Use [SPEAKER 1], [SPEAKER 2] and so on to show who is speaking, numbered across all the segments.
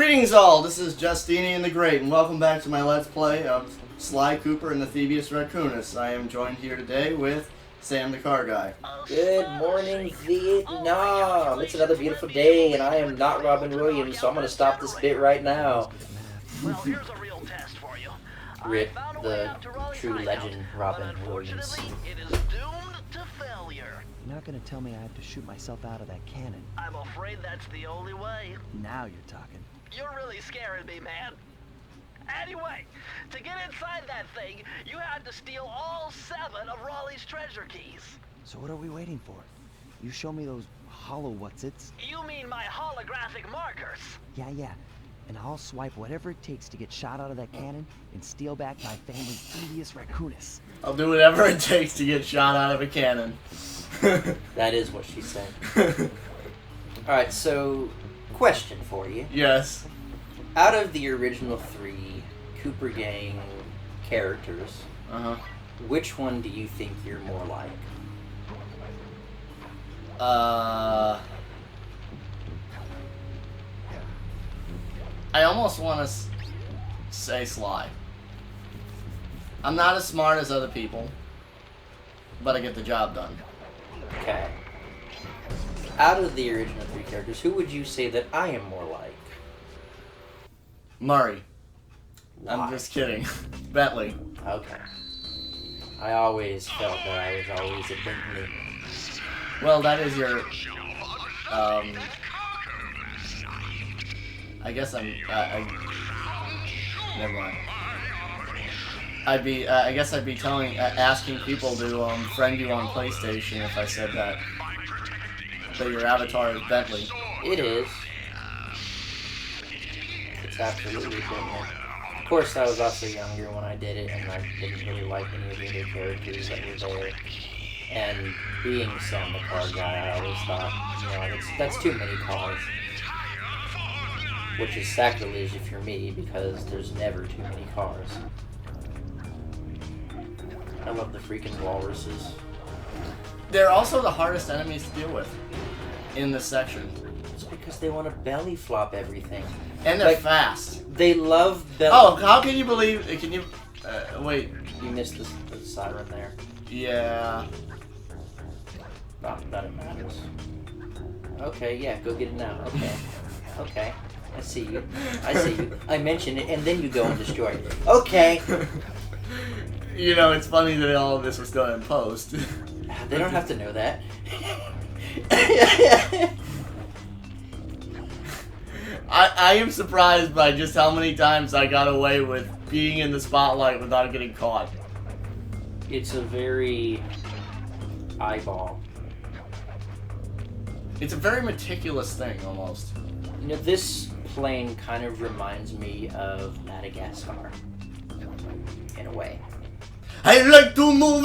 [SPEAKER 1] Greetings all, this is Justinian the Great, and welcome back to my Let's Play of Sly Cooper and the Thievius Raccoonus. I am joined here today with Sam the Car Guy.
[SPEAKER 2] Good morning, Vietnam! It's another beautiful day, and I am not Robin Williams, so I'm going to stop this bit right now.
[SPEAKER 3] Well, here's a real test for you.
[SPEAKER 2] Rip the true legend, Robin Williams.
[SPEAKER 3] Unfortunately, it is doomed to failure.
[SPEAKER 4] You're not gonna tell me I have to shoot myself out of that cannon.
[SPEAKER 3] I'm afraid that's the only way.
[SPEAKER 4] Now you're talking.
[SPEAKER 3] You're really scaring me, man. Anyway, to get inside that thing, you had to steal all 7 of Raleigh's treasure keys.
[SPEAKER 4] So what are we waiting for? You show me those hollow what's-its?
[SPEAKER 3] You mean my holographic markers?
[SPEAKER 4] Yeah. And I'll swipe whatever it takes to get shot out of that cannon and steal back my family's Thievius Raccoonus.
[SPEAKER 1] I'll do whatever it takes to get shot out of a cannon.
[SPEAKER 2] That is what she said. Alright, so, question for you.
[SPEAKER 1] Yes.
[SPEAKER 2] Out of the original 3 Cooper Gang characters, which one do you think you're more like?
[SPEAKER 1] I almost want to say Sly. I'm not as smart as other people, but I get the job done.
[SPEAKER 2] Okay. Out of the original 3 characters, who would you say that I am more like?
[SPEAKER 1] Murray.
[SPEAKER 2] Why?
[SPEAKER 1] I'm just kidding. Bentley.
[SPEAKER 2] Okay. I always felt that I was always a Bentley.
[SPEAKER 1] Well, that is your, I guess never mind. I guess I'd be asking people to, friend you on PlayStation if I said that your avatar is Bentley.
[SPEAKER 2] It is. It's absolutely Bentley. Of course, I was also younger when I did it, and I didn't really like any of the other characters that were there. And being Sam the Car Guy, I always thought, that's too many cars. Which is sacrilege if you're me, because there's never too many cars. I love the freaking walruses.
[SPEAKER 1] They're also the hardest enemies to deal with in this section.
[SPEAKER 2] It's because they want to belly flop everything.
[SPEAKER 1] And they're fast.
[SPEAKER 2] They love belly...
[SPEAKER 1] Oh, how can you believe... Can you... wait.
[SPEAKER 2] You missed the siren there.
[SPEAKER 1] Yeah.
[SPEAKER 2] Not that it matters. Okay, yeah, go get it now. Okay. Okay. I see you. I mention it, and then you go and destroy it. Okay.
[SPEAKER 1] You know, it's funny that all of this was done in post.
[SPEAKER 2] They don't have to know that.
[SPEAKER 1] I am surprised by just how many times I got away with being in the spotlight without getting caught.
[SPEAKER 2] It's a very eyeball.
[SPEAKER 1] It's a very meticulous thing, almost.
[SPEAKER 2] You know, this plane kind of reminds me of Madagascar. In a way.
[SPEAKER 1] I like to move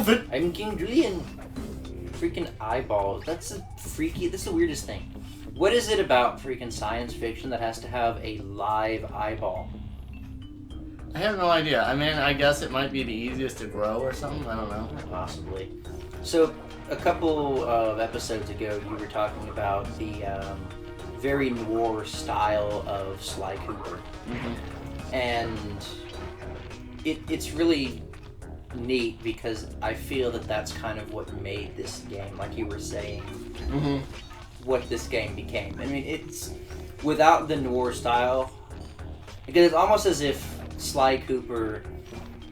[SPEAKER 1] it!
[SPEAKER 2] I'm King Julian. Freaking eyeballs. That's the weirdest thing. What is it about freaking science fiction that has to have a live eyeball?
[SPEAKER 1] I have no idea. I mean, I guess it might be the easiest to grow or something. I don't know.
[SPEAKER 2] Possibly. So, a couple of episodes ago, you were talking about the very noir style of Sly Cooper.
[SPEAKER 1] Mm-hmm.
[SPEAKER 2] And it's really neat because I feel that that's kind of what made this game, like you were saying, what this game became. I mean, it's without the noir style, because it's almost as if Sly Cooper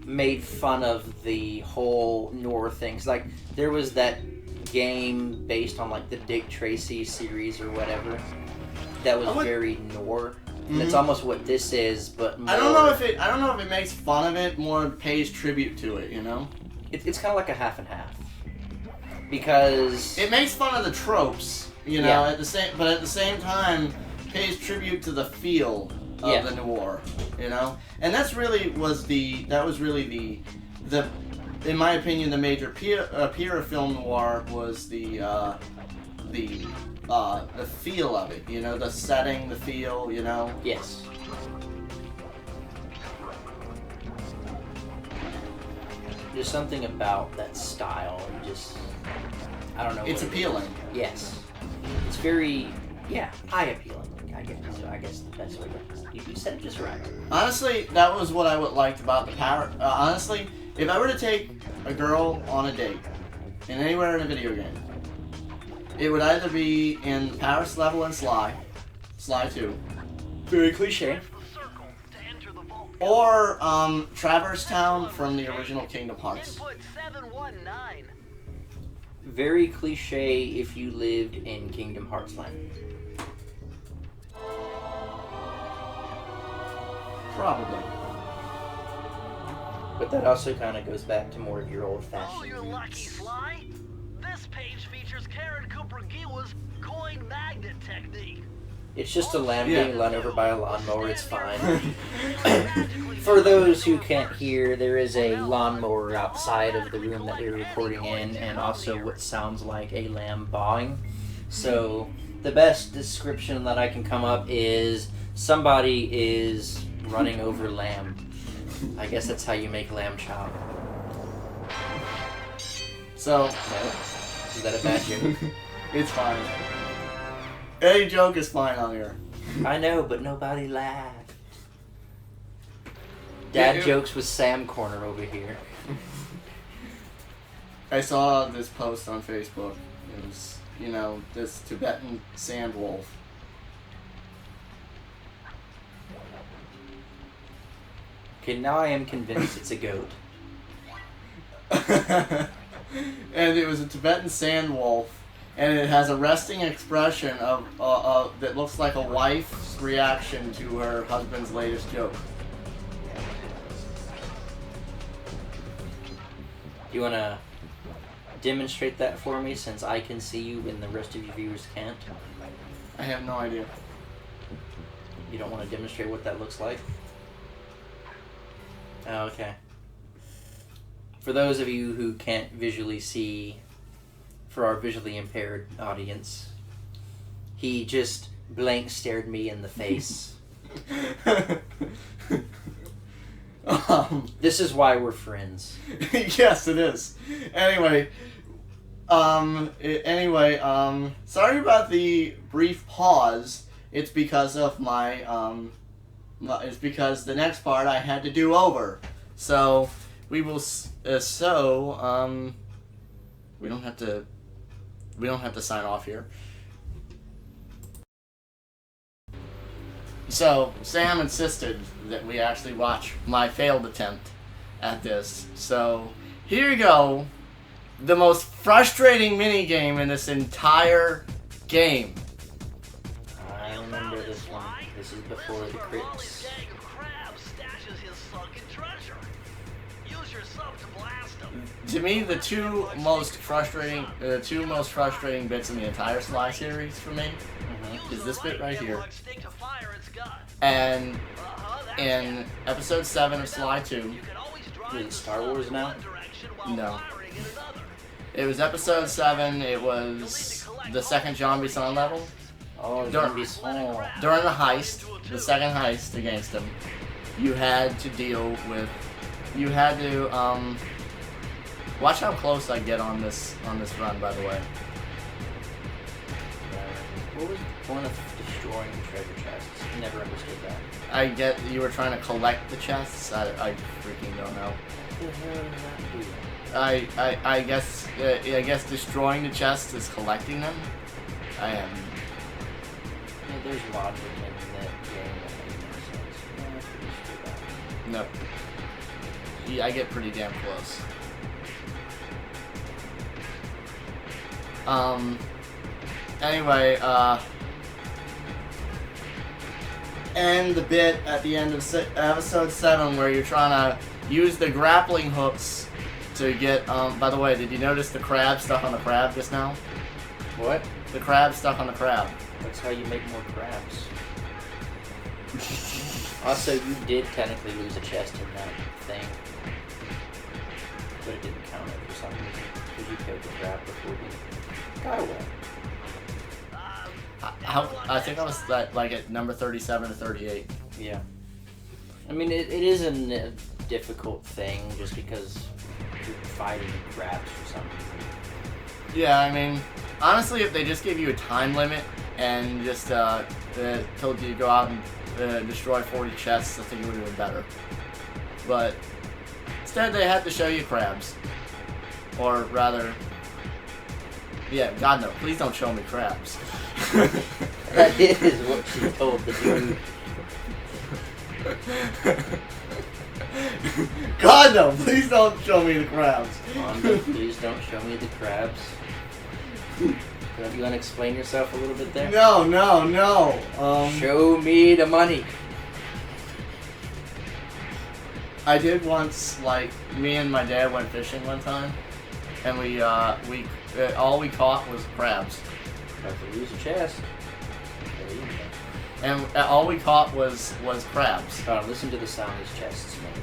[SPEAKER 2] made fun of the whole noir things. Like, there was that game based on like the Dick Tracy series or whatever that was very noir. And it's almost what this is, but more... I don't know
[SPEAKER 1] if it makes fun of it, more pays tribute to it, you know?
[SPEAKER 2] It's kind of like a half and half. Because...
[SPEAKER 1] It makes fun of the tropes, you know, at the same time pays tribute to the feel of the noir, you know? And that's really the in my opinion, the major appeal of film noir was the feel of it, you know, the setting, the feel, you know?
[SPEAKER 2] Yes. There's something about that style, and just, I don't know.
[SPEAKER 1] It's appealing.
[SPEAKER 2] Yes. It's very, eye appealing. I guess the best way to... You said it just right.
[SPEAKER 1] Honestly, that was what I liked about the power. Honestly, if I were to take a girl on a date, in anywhere in a video game, it would either be in Paris level and Sly 2.
[SPEAKER 2] Very cliche.
[SPEAKER 1] Or Traverse Town from the original Kingdom Hearts.
[SPEAKER 3] Input 719.
[SPEAKER 2] Very cliche if you lived in Kingdom Hearts land.
[SPEAKER 1] Probably.
[SPEAKER 2] But that also kind of goes back to more of your
[SPEAKER 3] Oh,
[SPEAKER 2] old-fashioned
[SPEAKER 3] you're lucky,
[SPEAKER 2] roots.
[SPEAKER 3] Sly. This page features Karen Cooper Giwa's coin magnet technique.
[SPEAKER 2] It's just a lamb
[SPEAKER 1] Yeah.
[SPEAKER 2] being run over by a lawnmower, it's fine. For those who can't hear, there is a lawnmower outside of the room that we're recording in, and also what sounds like a lamb bawing. So, the best description that I can come up is somebody is running over lamb. I guess that's how you make lamb chop.
[SPEAKER 1] So,
[SPEAKER 2] No? Is that a bad joke?
[SPEAKER 1] it's fine. Any joke is fine on here.
[SPEAKER 2] I know, but nobody laughed. Dad
[SPEAKER 1] Yeah,
[SPEAKER 2] jokes with Sam Corner over here.
[SPEAKER 1] I saw this post on Facebook. It was, this Tibetan sand wolf.
[SPEAKER 2] Okay, now I am convinced it's a goat.
[SPEAKER 1] And it was a Tibetan sand wolf, and it has a resting expression of that looks like a wife's reaction to her husband's latest joke.
[SPEAKER 2] Do you want to demonstrate that for me, since I can see you and the rest of your viewers can't?
[SPEAKER 1] I have no idea.
[SPEAKER 2] You don't want to demonstrate what that looks like? Oh, okay. For those of you who can't visually see, for our visually impaired audience, he just blank stared me in the face. This is why we're friends.
[SPEAKER 1] Yes, it is. Anyway, sorry about the brief pause. It's because of it's because the next part I had to do over. So we will. We don't have to sign off here. So Sam insisted that we actually watch my failed attempt at this. So here you go. The most frustrating minigame in this entire game.
[SPEAKER 2] I remember this one. This is before the
[SPEAKER 3] Raleigh's
[SPEAKER 2] crits.
[SPEAKER 3] gang of crabs stashes his sunken treasure. Use your sub to blast them.
[SPEAKER 1] To me, the two most frustrating bits in the entire Sly series for me is this bit right here, and in episode 7 of Sly 2.
[SPEAKER 2] Is it Star Wars now?
[SPEAKER 1] No. It was episode 7. It was the second John Bisson level.
[SPEAKER 2] Oh,
[SPEAKER 1] Don't-
[SPEAKER 2] Zombie Small.
[SPEAKER 1] During the heist, the second heist against him, you had to watch how close I get on this run, by the way.
[SPEAKER 2] What was the point of destroying the treasure chests? Never understood that.
[SPEAKER 1] I get you were trying to collect the chests. I freaking don't know.
[SPEAKER 2] What the hell does that do?
[SPEAKER 1] I guess destroying the chests is collecting them. I am.
[SPEAKER 2] Yeah, there's logic in that game that makes no sense. No, that's pretty stupid.
[SPEAKER 1] No. Yeah, I get pretty damn close. Anyway, and the bit at the end of episode 7 where you're trying to use the grappling hooks to get, by the way, did you notice the crab stuck on the crab just now?
[SPEAKER 2] What?
[SPEAKER 1] The crab stuck on the crab.
[SPEAKER 2] That's how you make more crabs. Also, you did technically lose a chest in that thing. But it didn't count it for some reason. Because you killed the crab before you got away.
[SPEAKER 1] I think I was at number 37 or 38.
[SPEAKER 2] Yeah. I mean, it is a difficult thing just because you're fighting crabs for some reason.
[SPEAKER 1] Yeah, I mean, honestly, if they just gave you a time limit and just told you to go out and destroy 40 chests, I think it would have been better. But instead, they had to show you crabs. Or rather, yeah, God no, please don't show me crabs.
[SPEAKER 2] That is what she told the dude.
[SPEAKER 1] God no, please don't show me the crabs.
[SPEAKER 2] Wanda, please don't show me the crabs. You want to explain yourself a little bit there?
[SPEAKER 1] No.
[SPEAKER 2] Show me the money.
[SPEAKER 1] I did once, like, me and my dad went fishing one time, and we all we caught was crabs.
[SPEAKER 2] Have to lose a chest. There you go.
[SPEAKER 1] And all we caught was crabs.
[SPEAKER 2] Listen to the sound his chests make.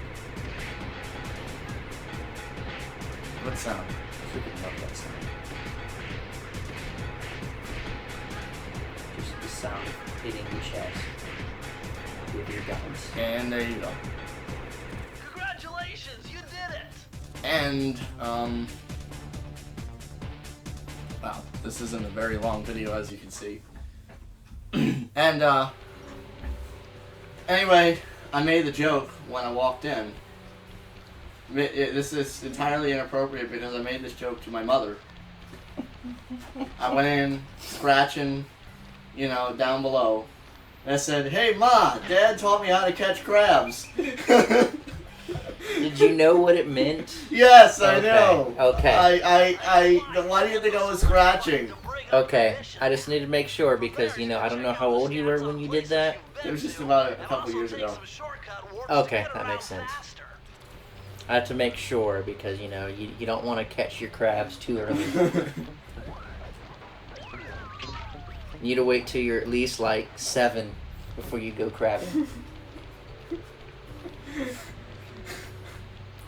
[SPEAKER 1] What sound?
[SPEAKER 2] Freaking love that sound. Just the sound of hitting the chest with your guns.
[SPEAKER 1] And there you go.
[SPEAKER 3] Congratulations, you did it!
[SPEAKER 1] And, wow, this isn't a very long video, as you can see. And, anyway, I made the joke when I walked in. This is entirely inappropriate because I made this joke to my mother. I went in, scratching, you know, down below. And I said, "Hey, Ma, Dad taught me how to catch crabs."
[SPEAKER 2] Did you know what it meant?
[SPEAKER 1] Yes, I
[SPEAKER 2] Okay,
[SPEAKER 1] know.
[SPEAKER 2] okay.
[SPEAKER 1] Why do you think I was scratching?
[SPEAKER 2] Okay, I just need to make sure because, you know, I don't know how old you were when you did that.
[SPEAKER 1] It was just about a couple years ago.
[SPEAKER 2] Okay, that makes sense. I have to make sure because, you know, you don't want to catch your crabs too early. You need to wait till you're at least like 7 before you go crabbing.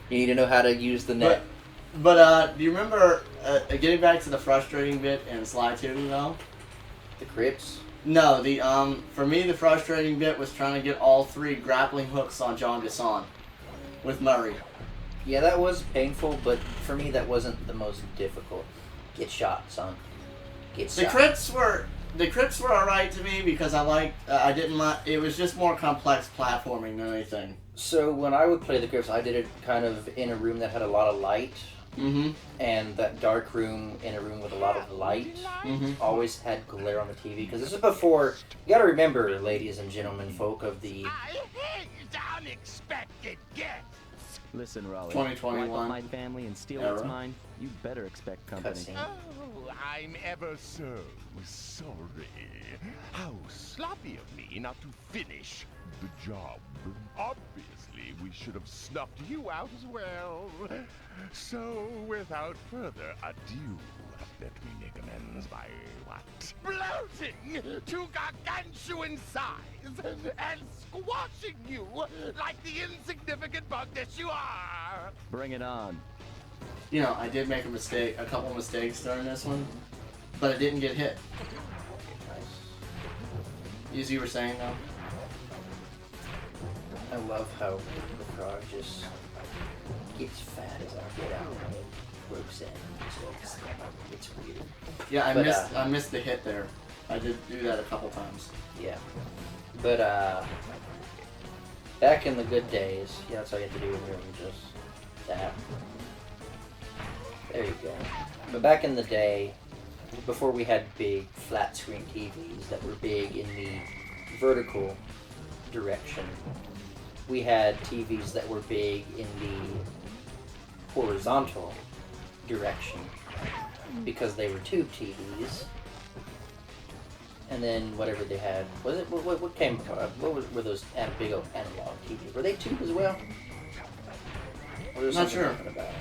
[SPEAKER 2] You need to know how to use the net.
[SPEAKER 1] But do you remember getting back to the frustrating bit in Sly 2 though?
[SPEAKER 2] The crypts?
[SPEAKER 1] No, for me the frustrating bit was trying to get all 3 grappling hooks on John Gasson with Murray.
[SPEAKER 2] Yeah, that was painful, but for me that wasn't the most difficult. Get shot, son. Get shot.
[SPEAKER 1] The crypts were alright to me because I didn't like, it was just more complex platforming than anything.
[SPEAKER 2] So when I would play the crypts, I did it kind of in a room that had a lot of light.
[SPEAKER 1] Mm-hmm.
[SPEAKER 2] And that dark room in a room with a lot of light always had glare on the TV. Because this is before, you gotta remember, ladies and gentlemen, folk of the...
[SPEAKER 5] I hate unexpected guests.
[SPEAKER 4] Listen, Raleigh.
[SPEAKER 1] 2021
[SPEAKER 4] wipe up my family and steal
[SPEAKER 1] era.
[SPEAKER 4] what's mine. You better expect company.
[SPEAKER 2] Cutscene.
[SPEAKER 5] Oh, I'm ever so sorry. How sloppy of me not to finish the job. Obviously, we should have snuffed you out as well. So, without further ado, let me make amends by what? Bloating to gargantuan size and squashing you like the insignificant bug that you are.
[SPEAKER 4] Bring it on.
[SPEAKER 1] You know, I did make a couple mistakes during this one, but it didn't get hit. As you were saying though.
[SPEAKER 2] I love how the frog just gets fat as I get out and it ropes in. It's weird.
[SPEAKER 1] Yeah,
[SPEAKER 2] But,
[SPEAKER 1] I missed the hit there. I did do that a couple times.
[SPEAKER 2] Yeah. But, back in the good days, yeah, that's all you have to do when you're just that. There you go. But back in the day, before we had big flat screen TVs that were big in the vertical direction, we had TVs that were big in the horizontal direction because they were tube TVs. And then whatever they had, was it what came? Were those big old analog TVs? Were they tube as well? Or was there
[SPEAKER 1] Not
[SPEAKER 2] something
[SPEAKER 1] sure.
[SPEAKER 2] different about it?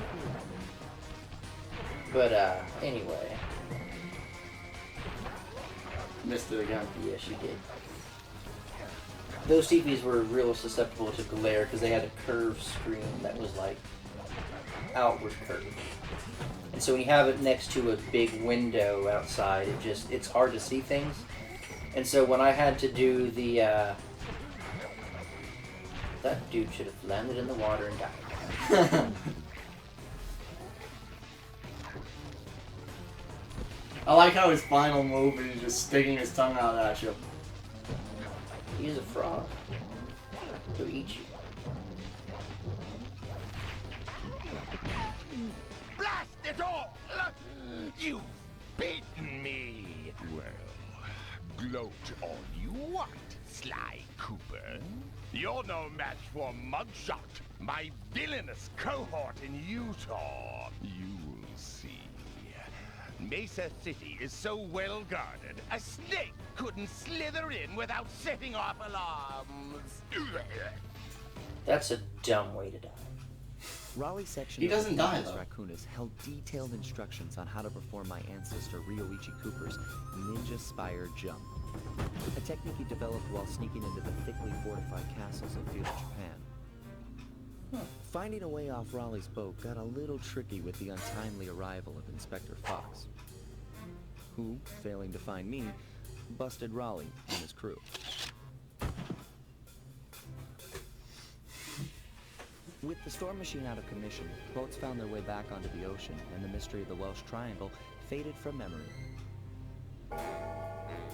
[SPEAKER 2] But anyway,
[SPEAKER 1] Missed it again.
[SPEAKER 2] yes, you did. Those TVs were real susceptible to glare because they had a curved screen that was like outward curved. And so when you have it next to a big window outside, it's hard to see things. And so when I had to do the that dude should have landed in the water and died.
[SPEAKER 1] I like how his final move is just sticking his tongue out at you.
[SPEAKER 2] He's a frog. He'll eat you.
[SPEAKER 5] Blast it all! You've beaten me! Well, gloat all you want, Sly Cooper. You're no match for Mugshot, my villainous cohort in Utah. You will see. Mesa City is so well guarded, a snake couldn't slither in without setting off alarms.
[SPEAKER 2] That's a dumb way to die.
[SPEAKER 4] Raleigh's section
[SPEAKER 1] He
[SPEAKER 4] of the
[SPEAKER 1] doesn't die,
[SPEAKER 4] Thievius
[SPEAKER 1] though.
[SPEAKER 4] Raccoonus held detailed instructions on how to perform my ancestor Ryoichi Cooper's ninja spire jump, a technique he developed while sneaking into the thickly fortified castles of feudal Japan. Finding a way off Raleigh's boat got a little tricky with the untimely arrival of Inspector Fox, who, failing to find me, busted Raleigh and his crew. With the storm machine out of commission, boats found their way back onto the ocean, and the mystery of the Welsh Triangle faded from memory.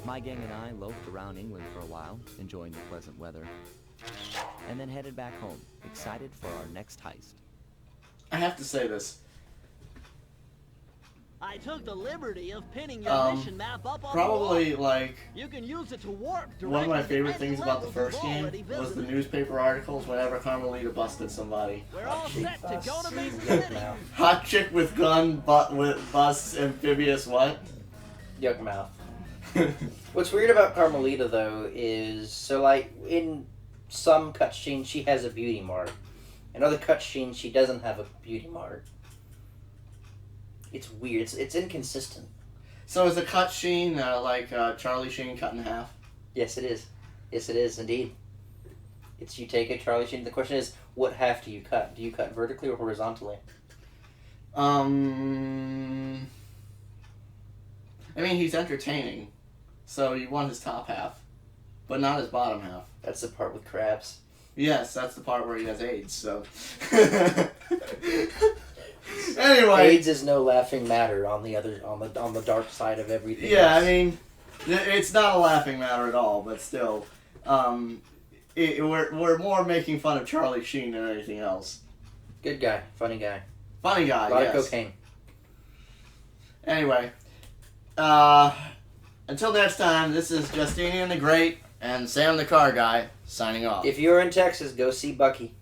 [SPEAKER 4] My gang and I loafed around England for a while, enjoying the pleasant weather, and then headed back home, excited for our next heist.
[SPEAKER 1] I have to say this.
[SPEAKER 6] I took the liberty of pinning your mission map up on the
[SPEAKER 1] Probably,
[SPEAKER 6] wall.
[SPEAKER 1] like,
[SPEAKER 6] You can use it to warp
[SPEAKER 1] one of my
[SPEAKER 6] directly to
[SPEAKER 1] favorite
[SPEAKER 6] any
[SPEAKER 1] things about the
[SPEAKER 6] levels
[SPEAKER 1] first
[SPEAKER 6] you've
[SPEAKER 1] game
[SPEAKER 6] already
[SPEAKER 1] was the
[SPEAKER 6] visited.
[SPEAKER 1] newspaper articles whenever Carmelita busted somebody.
[SPEAKER 6] We're all set to go to Mesa
[SPEAKER 2] Yuck
[SPEAKER 6] City.
[SPEAKER 2] mouth.
[SPEAKER 1] Hot chick with gun, but with bus, amphibious what?
[SPEAKER 2] Yuck mouth. What's weird about Carmelita, though, is, so, like, in some cutscenes, she has a beauty mark. In other cutscenes, she doesn't have a beauty mark. It's weird. It's inconsistent.
[SPEAKER 1] So is the cut Sheen like Charlie Sheen cut in half?
[SPEAKER 2] Yes, it is. Yes, it is, indeed. It's you take it, Charlie Sheen. The question is, what half do you cut? Do you cut vertically or horizontally?
[SPEAKER 1] I mean, he's entertaining, so you want his top half, but not his bottom half.
[SPEAKER 2] That's the part with crabs.
[SPEAKER 1] Yes, that's the part where he has AIDS, so... Anyway...
[SPEAKER 2] AIDS is no laughing matter on the dark side of everything.
[SPEAKER 1] Yeah,
[SPEAKER 2] else.
[SPEAKER 1] I mean, it's not a laughing matter at all, but still, we're more making fun of Charlie Sheen than anything else.
[SPEAKER 2] Good guy, funny guy.
[SPEAKER 1] Funny guy,
[SPEAKER 2] A lot
[SPEAKER 1] yes.
[SPEAKER 2] of cocaine.
[SPEAKER 1] Anyway, until next time, this is Justinian the Great and Sam the Car Guy signing off.
[SPEAKER 2] If you're in Texas, go see Bucky.